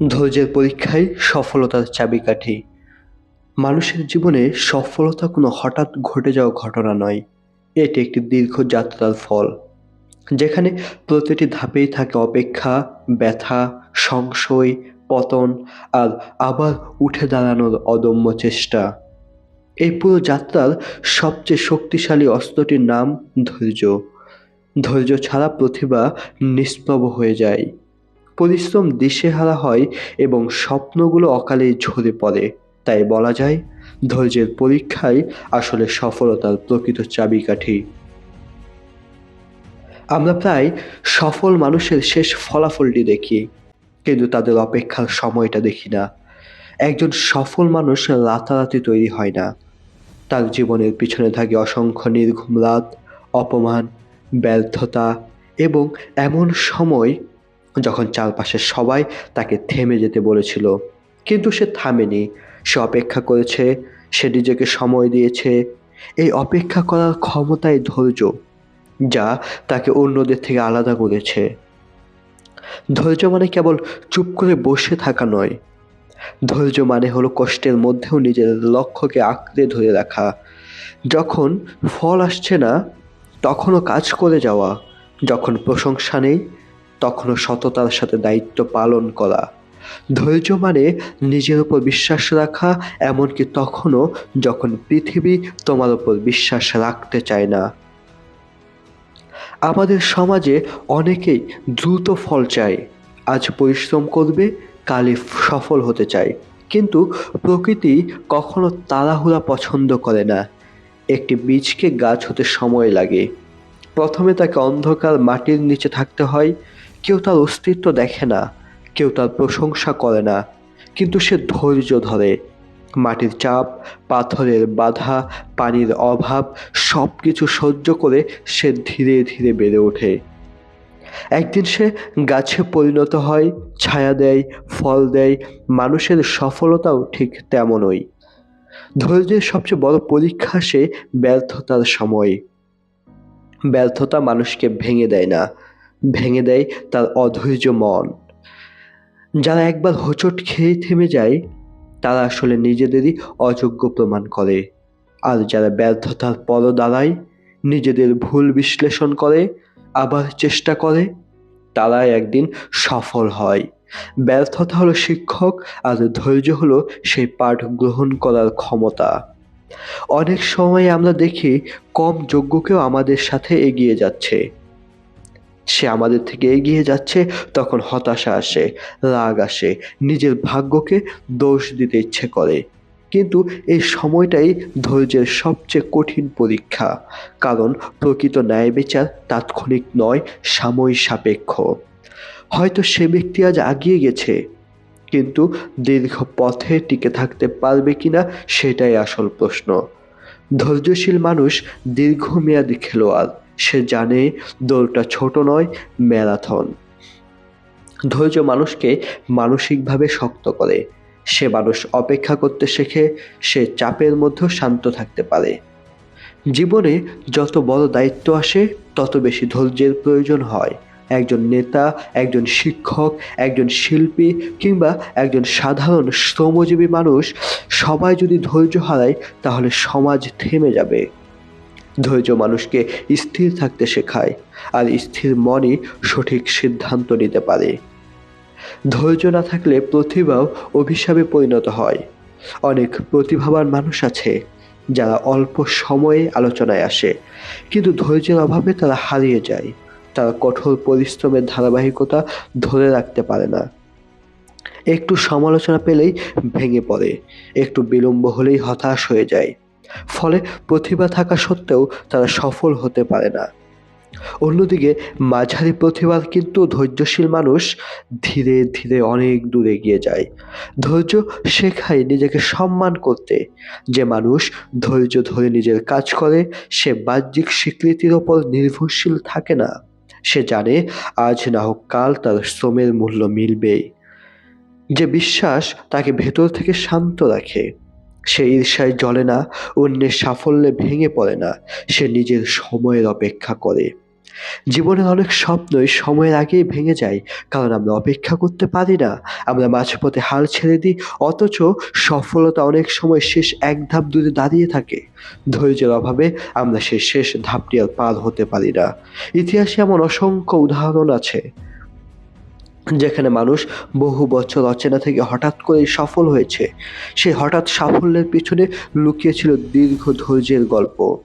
ধৈর্যের পরীক্ষায় সফলতার চাবিকাঠি। মানুষের জীবনে সফলতা কোনো হঠাৎ ঘটে যাওয়া ঘটনা নয়, এটি একটি দীর্ঘ যাত্রার ফল, যেখানে প্রতিটি ধাপেই থাকে অপেক্ষা, ব্যথা, সংশয়, পতন আর আবার উঠে দাঁড়ানোর অদম্য চেষ্টা। এই পুরো যাত্রার সবচেয়ে শক্তিশালী অস্ত্রটির নাম ধৈর্য। ধৈর্য ছাড়া প্রতিভা নিষ্প্রভ হয়ে যায়, পরিশ্রম দিশেহারা হয় এবং স্বপ্নগুলো অকালেই ঝরে পড়ে। তাই বলা যায়, ধৈর্যের পরীক্ষাই আসলে সফলতার প্রকৃত চাবিকাঠি। আমরা প্রায় সফল মানুষের শেষ ফলাফলটি দেখি, কিন্তু তাদের অপেক্ষার সময়টা দেখি না। একজন সফল মানুষ রাতারাতি তৈরি হয় না। তার জীবনের পিছনে থাকে অসংখ্য নির্ঘুম রাত, অপমান, ব্যর্থতা এবং এমন সময় যখন চারপাশের সবাই তাকে থেমে যেতে বলেছিল, কিন্তু সে থামেনি। সে অপেক্ষা করেছে, সে নিজেকে সময় দিয়েছে। এই অপেক্ষা করার ক্ষমতাই ধৈর্য, যা তাকে অন্যদের থেকে আলাদা করেছে। ধৈর্য মানে কেবল চুপ করে বসে থাকা নয়। ধৈর্য মানে হলো কষ্টের মধ্যেও নিজের লক্ষ্যকে আঁকড়ে ধরে রাখা। যখন ফল আসছে না, তখনও কাজ করে যাওয়া। যখন প্রশংসা নেই, তখনও সততার সাথে দায়িত্ব পালন করা। ধৈর্য মানে নিজের উপর বিশ্বাস রাখা, এমনকি তখনও যখন পৃথিবী তোমার উপর বিশ্বাস রাখতে চায় না। আমাদের সমাজে অনেকেই দ্রুত ফল চায়। আজ পরিশ্রম করবে, কালই সফল হতে চায়। কিন্তু প্রকৃতি কখনো তাড়াহুড়া পছন্দ করে না। একটি বীজকে গাছ হতে সময় লাগে। প্রথমে তাকে অন্ধকার মাটির নিচে থাকতে হয়। কেউ তার অস্তিত্ব দেখে না, কেউ তার প্রশংসা করে না, কিন্তু সে ধৈর্য ধরে। মাটির চাপ, পাথরের বাধা, পানির অভাব সব কিছু সহ্য করে সে ধীরে ধীরে বেড়ে ওঠে। একদিন সে গাছে পরিণত হয়, ছায়া দেয়, ফল দেয়। মানুষের সফলতাও ঠিক তেমনই। ধৈর্যের সবচেয়ে বড় পরীক্ষা সে ব্যর্থতার সময়। ব্যর্থতা মানুষকে ভেঙে দেয় না, ভেঙে দেয় তার অধৈর্য মন। যারা একবার হোঁচট খেয়ে থেমে যায়, তারা আসলে নিজেদেরই অযোগ্য প্রমাণ করে। আর যারা ব্যর্থতার পরও দাঁড়ায়, নিজেদের ভুল বিশ্লেষণ করে, আবার চেষ্টা করে, তারাই একদিন সফল হয়। ব্যর্থতা হলো শিক্ষক, আর ধৈর্য হলো সেই পাঠ গ্রহণ করার ক্ষমতা। অনেক সময় আমরা দেখি কম যোগ্যকেও আমাদের সাথে এগিয়ে যাচ্ছে। সে আমাদের থেকে এগিয়ে যাচ্ছে, তখন হতাশা আসে, রাগ আসে, নিজের ভাগ্যকে দোষ দিতে ইচ্ছে করে। কিন্তু এই সময়টাই ধৈর্যের সবচেয়ে কঠিন পরীক্ষা, কারণ প্রকৃত ন্যায় বিচার তাৎক্ষণিক নয়, সাময়িক সাপেক্ষ। হয়তো সে ব্যক্তি আজ এগিয়ে গেছে, কিন্তু দীর্ঘ পথে টিকে থাকতে পারবে কিনা সেটাই আসল প্রশ্ন। ধৈর্যশীল মানুষ দীর্ঘমেয়াদী খেলোয়াড়। সে জানে দৌড়টা ছোট নয়, ম্যারাথন। ধৈর্য মানুষকে মানসিকভাবে শক্ত করে। সে মানুষ অপেক্ষা করতে শেখে, সে চাপের মধ্যেও শান্ত থাকতে পারে। জীবনে যত বড় দায়িত্ব আসে, তত বেশি ধৈর্যের প্রয়োজন হয়। একজন নেতা, একজন শিক্ষক, একজন শিল্পী কিংবা একজন সাধারণ শ্রমজীবী মানুষ, সবাই যদি ধৈর্য হারায়, তাহলে সমাজ থেমে যাবে। ধৈর্য মানুষকে স্থির থাকতে শেখায়, আর স্থির মনই সঠিক সিদ্ধান্ত নিতে পারে। ধৈর্য না থাকলে প্রতিভাও অভিশাপে পরিণত হয়। অনেক প্রতিভাবান মানুষ আছে যারা অল্প সময়ে আলোচনায় আসে, কিন্তু ধৈর্যের অভাবে তারা হারিয়ে যায়। তারা কঠোর পরিশ্রমের ধারাবাহিকতা ধরে রাখতে পারে না। একটু সমালোচনা পেলেই ভেঙে পড়ে, একটু বিলম্ব হলেই হতাশ হয়ে যায়। ফলে প্রতিভা থাকা সত্ত্বেও তারা সফল হতে পারে না। অন্যদিকে মাঝারি প্রতিভার কিন্তু ধৈর্যশীল মানুষ ধীরে ধীরে অনেক দূর এগিয়ে যায়। ধৈর্য শেখায় নিজেকে সম্মান করতে। যে মানুষ ধৈর্য ধরে নিজের কাজ করে, সে বাহ্যিক স্বীকৃতির ওপর নির্ভরশীল থাকে না। সে জানে আজ না হোক কাল তার শ্রমের মূল্য মিলবেই। যে বিশ্বাস তাকে ভেতর থেকে শান্ত রাখে। সে ঈর্ষায় জ্বলে না, অন্যের সাফল্যে ভেঙে পড়ে না। সে নিজের সময়ের অপেক্ষা করে। জীবনের অনেক স্বপ্নই সময়ের আগেই ভেঙে যায়, কারণ আমরা অপেক্ষা করতে পারি না। আমরা মাঝপথে হাল ছেড়ে দিই, অথচ সফলতা অনেক সময় শেষ এক ধাপ দূরে দাঁড়িয়ে থাকে। ধৈর্যের অভাবে আমরা সেই শেষ ধাপটি আর পার হতে পারি না। ইতিহাসে এমন অসংখ্য উদাহরণ আছে যেখানে মানুষ বহু বছর অচেনা থেকে হঠাৎ করেই সফল হয়েছে। সেই হঠাৎ সাফল্যের পিছনে লুকিয়ে ছিল দীর্ঘ ধৈর্যের গল্প।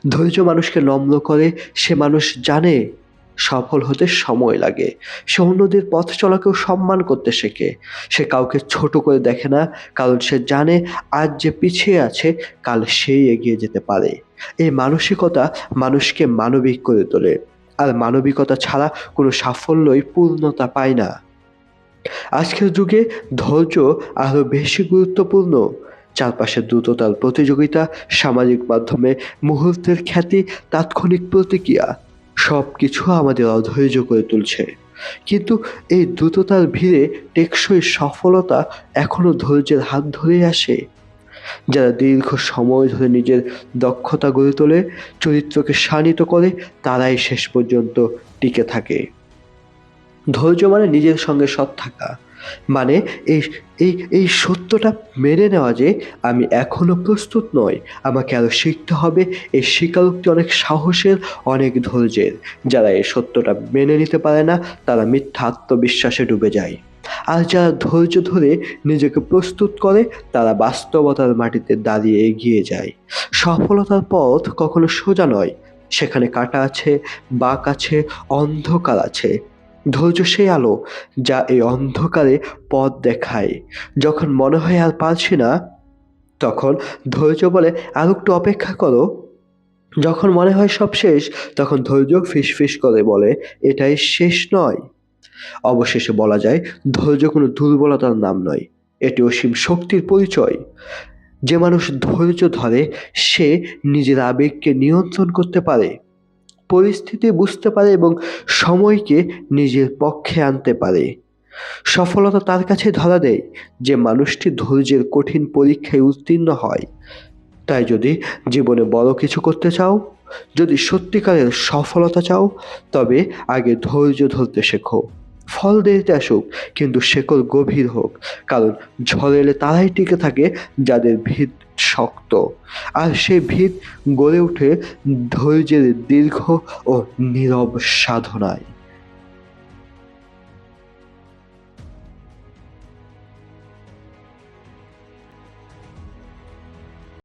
ধৈর্য মানুষকে নম্র করে। সে মানুষ জানে সফল হতে সময় লাগে। সে অন্যদের পথ চলাকেও সম্মান করতে শেখে। সে কাউকে ছোট করে দেখে না, কারণ সে জানে আজ যে পিছিয়ে আছে, কাল সেই এগিয়ে যেতে পারে। এই মানসিকতা মানুষকে মানবিক করে তোলে। আর মানবিকতা ছাড়া কোনো সাফল্যই পূর্ণতা পায় না। আজকের যুগে ধৈর্য আরো বেশি গুরুত্বপূর্ণ। চারপাশে দ্রুততার প্রতিযোগিতা, সামাজিক মাধ্যমে মুহূর্তের খ্যাতি, তাৎক্ষণিক প্রতিক্রিয়া, সবকিছু আমাদের অধৈর্য করে তুলছে। কিন্তু এই দ্রুততার ভিড়ে টেকসই সফলতা এখনো ধৈর্যের হাত ধরেই আসে। যারা দীর্ঘ সময় ধরে নিজের দক্ষতা গড়ে তোলে, চরিত্রকে শানিত করে, তারাই শেষ পর্যন্ত টিকে থাকে। ধৈর্য মানে নিজের সঙ্গে সৎ থাকা। মানে এই এই এই সত্যটা মেনে নেওয়া যে আমি এখনো প্রস্তুত নই, আমাকে আরো শিখতে হবে। এই স্বীকারোক্তি অনেক সাহসের, অনেক ধৈর্যের। যারা এই সত্যটা মেনে নিতে পারে না, তারা মিথ্যা আত্মবিশ্বাসে ডুবে যায়। আর যারা ধৈর্য ধরে নিজেকে প্রস্তুত করে, তারা বাস্তবতার মাটিতে দাঁড়িয়ে এগিয়ে যায়। সফলতার পথ কখনো সোজা নয়। সেখানে কাটা আছে, বাঁক আছে, অন্ধকার আছে। ধৈর্য সেই আলো যা এই অন্ধকারে পথ দেখায়। যখন মনে হয় আর পারছি না, তখন ধৈর্য বলে আর একটু অপেক্ষা করো। যখন মনে হয় সব শেষ, তখন ধৈর্য ফিসফিস করে বলে এটাই শেষ নয়। অবশেষে বলা যায়, ধৈর্য কোনো দুর্বলতার নাম নয়, এটি অসীম শক্তির পরিচয়। যে মানুষ ধৈর্য ধরে, সে নিজের আবেগকে নিয়ন্ত্রণ করতে পারে, পরিস্থিতি বুঝতে পারে এবং সময়কে নিজের পক্ষে আনতে পারে। সফলতা তার কাছে ধরা দেয় যে মানুষটি ধৈর্যের কঠিন পরীক্ষায় উত্তীর্ণ হয়। তাই যদি জীবনে বড় কিছু করতে চাও, যদি সত্যিকারের সফলতা চাও, তবে আগে ধৈর্য ধরতে শেখো। ফল দেরিতে আসুক, কিন্তু শেকড় গভীর হোক। কারণ ঝড় এলে তারাই টিকে থাকে যাদের ভিত শক্ত। আর সেই ভিত গড়ে ওঠে ধৈর্যের দীর্ঘ ও নীরব সাধনায়।